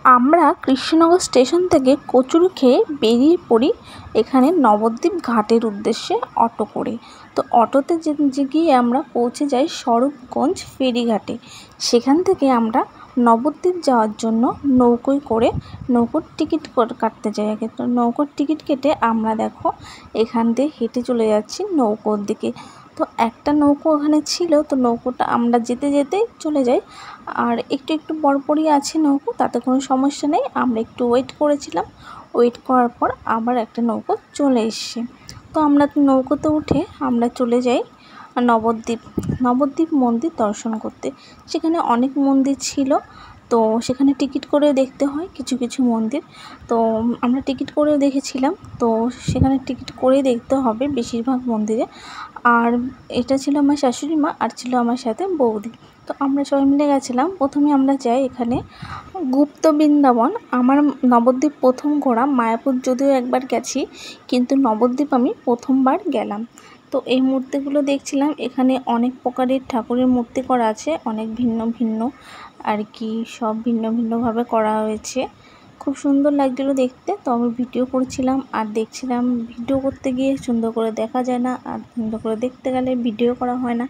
আমরা কৃষ্ণনগর স্টেশন থেকে কচুরি খেয়ে বেরিয়ে পড়ি এখানে নবদ্বীপ ঘাটের উদ্দেশ্যে অটো করে। তো অটোতে গিয়ে আমরা পৌঁছে যাই স্বরূপগঞ্জ ফেরিঘাটে। সেখান থেকে আমরা নবদ্বীপ যাওয়ার জন্য নৌকোয় করে নৌকোর টিকিট কাটতে যাই আগে। তো নৌকোর টিকিট কেটে আমরা দেখো এখান দিয়ে হেঁটে চলে যাচ্ছি নৌকোর দিকে। তো একটা নৌকো ওখানে ছিল, তো নৌকোটা আমরা যেতে যেতেই চলে যাই। আর একটু পরপরই আছে নৌকো, তাতে কোনো সমস্যা নেই। আমরা একটু ওয়েট করেছিলাম, ওয়েট করার পর আবার একটা নৌকো চলে এসছে। তো আমরা নৌকোতে উঠে আমরা চলে যাই নবদ্বীপ মন্দির দর্শন করতে। সেখানে অনেক মন্দির ছিল, তো সেখানে টিকিট করেও দেখতে হয় কিছু কিছু মন্দির। তো আমরা টিকিট করেও দেখেছিলাম, তো সেখানে টিকিট করেই দেখতে হবে বেশিরভাগ মন্দিরে। আর এটা ছিল আমার শাশুড়ি মা, আর ছিল আমার সাথে বৌদি। তো আমরা সবাই মিলে গেছিলাম। প্রথমে আমরা যাই এখানে গুপ্ত বৃন্দাবন। আমার নবদ্বীপ প্রথম ঘোরা, মায়াপুর যদিও একবার গেছি, কিন্তু নবদ্বীপ আমি প্রথমবার গেলাম। তো এই মূর্তিগুলো দেখছিলাম, এখানে অনেক প্রকারের ঠাকুরের মূর্তি করা আছে, অনেক ভিন্ন ভিন্ন আর কি, সব ভিন্ন ভিন্নভাবে করা হয়েছে। খুব সুন্দর লাগছিলো দেখতে। তো আমি ভিডিও করছিলাম আর দেখছিলাম। ভিডিও করতে গিয়ে সুন্দর করে দেখা যায় না, আর সুন্দর করে দেখতে গেলে ভিডিও করা হয় না,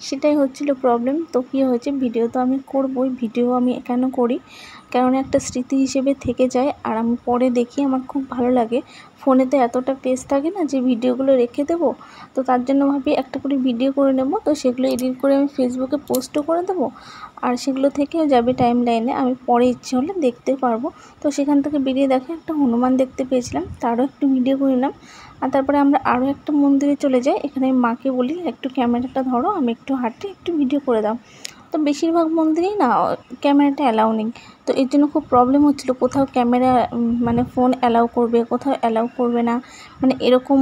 সেটাই হচ্ছিল প্রবলেম। তো কী হয়েছে, ভিডিও তো আমি করবই, ভিডিও আমি কেন করি, কারণ একটা স্মৃতি হিসেবে থেকে যায়। আর আমি পরে দেখি, আমার খুব ভালো লাগে। ফোনেতে এতটা পেজ থাকে না যে ভিডিওগুলো রেখে দেবো, তো তার জন্য ভাবি একটা করে ভিডিও করে নেব। তো সেগুলো এডিট করে আমি ফেসবুকে পোস্টও করে দেবো, আর সেগুলো থেকেও যাবে টাইম লাইনে, আমি পরে ইচ্ছে হলে দেখতে পারবো। তো সেখান থেকে বেরিয়ে দেখে একটা হনুমান দেখতে পেয়েছিলাম, তারও একটু ভিডিও করে নিলাম। আর তারপরে আমরা আরও একটা মন্দিরে চলে যাই। এখানে আমি মাকে বলি একটু ক্যামেরাটা ধরো, আমি একটু হাঁটি, একটু ভিডিও করে দাও। তো বেশিরভাগ মন্দিরেই না ক্যামেরাটা অ্যালাউ নেই। তো এর জন্য খুব প্রবলেম হচ্ছিলো, কোথাও ক্যামেরা মানে ফোন অ্যালাউ করবে, কোথাও অ্যালাউ করবে না, মানে এরকম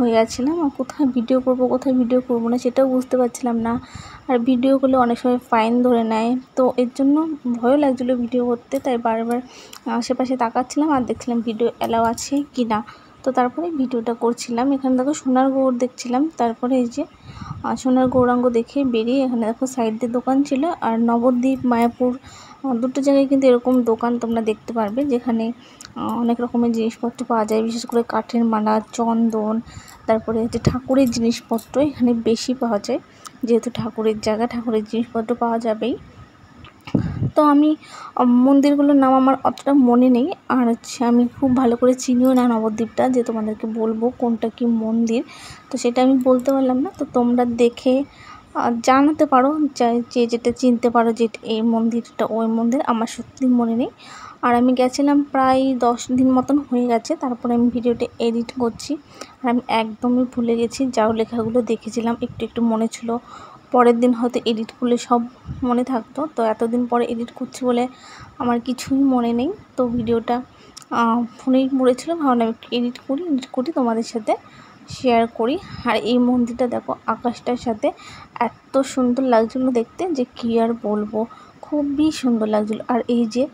হয়ে যাচ্ছিলাম। আর কোথায় ভিডিও করব, কোথায় ভিডিও করব না সেটাও বুঝতে পারছিলাম না। আর ভিডিও করলে অনেক সময় ফাইন ধরে নেয়, তো এর জন্য ভয়ও লাগছিলো ভিডিও করতে। তাই বারবার আশেপাশে তাকাচ্ছিলাম আর দেখছিলাম ভিডিও অ্যালাউ আছে কি না। তো তারপরে ভিডিওটা করছিলাম। এখানে দেখো সোনার গৌর দেখছিলাম। তারপরে এই যে সোনার গৌরাঙ্গ দেখে বেরিয়ে এখানে দেখো সাইড দিয়ে দোকান ছিল। আর নবদ্বীপ মায়াপুর দুটো জায়গায় কিন্তু এরকম দোকান তোমরা দেখতে পারবে, যেখানে অনেক রকমের জিনিসপত্র পাওয়া যায়, বিশেষ করে কাঠের মালা, চন্দন, তারপরে হচ্ছে ঠাকুরের জিনিসপত্র এখানে বেশি পাওয়া যায়, যেহেতু ঠাকুরের জায়গা, ঠাকুরের জিনিসপত্র পাওয়া যাবেই। তো আমি মন্দিরগুলোর নাম আমার অতটা মনে নেই, আর হচ্ছে আমি খুব ভালো করে চিনিও না নবদ্বীপটা, যে তোমাদেরকে বলবো কোনটা কি মন্দির, তো সেটা আমি বলতে পারলাম না। তো তোমরা দেখে জানাতে পারো, যে যেটা চিনতে পারো যে এই মন্দিরটা ওই মন্দির। আমার সত্যি মনে নেই। আর আমি গেছিলাম প্রায় 10 দিন মতন হয়ে গেছে, তারপরে আমি ভিডিওটা এডিট করছি। আর আমি একদমই ভুলে গেছি, যাও লেখাগুলো দেখেছিলাম একটু মনে ছিল, পরের দিন হয়তো এডিট করলে সব মনে থাকতো। তো এতদিন পরে এডিট করছি বলে আমার কিছুই মনে নেই। তো ভিডিওটা ফোনেই পড়েছিল, ভাবলাম একটু এডিট করি তোমাদের সাথে শেয়ার করি। আর এই মন্দিরটা দেখো আকাশটার সাথে এত সুন্দর লাগছিলো দেখতে, যে কী আর বলবো, খুবই সুন্দর লাগছিলো। আর এই যে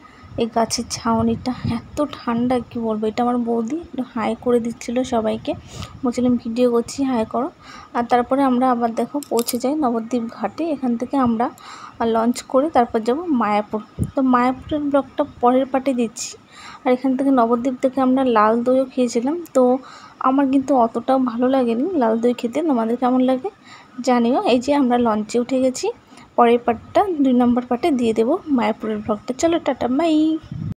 এই গাছের ছাউনিটা এত ঠান্ডা, কি বলবো। এটা আমার বৌদি একটু হাই করে দিচ্ছিলো সবাইকে, বলছিলাম ভিডিও করছি, হাই করো। আর তারপরে আমরা আবার দেখো পৌঁছে যাই নবদ্বীপ ঘাটে। এখান থেকে আমরা লঞ্চ করে তারপর যাব মায়াপুর। তো মায়াপুরের ব্লগটা পরের পার্টে দিচ্ছি। আর এখান থেকে নবদ্বীপ থেকে আমরা লাল দইও খেয়েছিলাম। তো আমার কিন্তু অতটাও ভালো লাগেনি লাল দই খেতে, তোমাদের কেমন লাগে জানিও। এই যে আমরা লঞ্চে উঠে গেছি, পরের পার্টটা 2 নম্বর পার্টে দিয়ে দেবো মায়াপুরের ব্লগটা। চলো টাটা, বাই।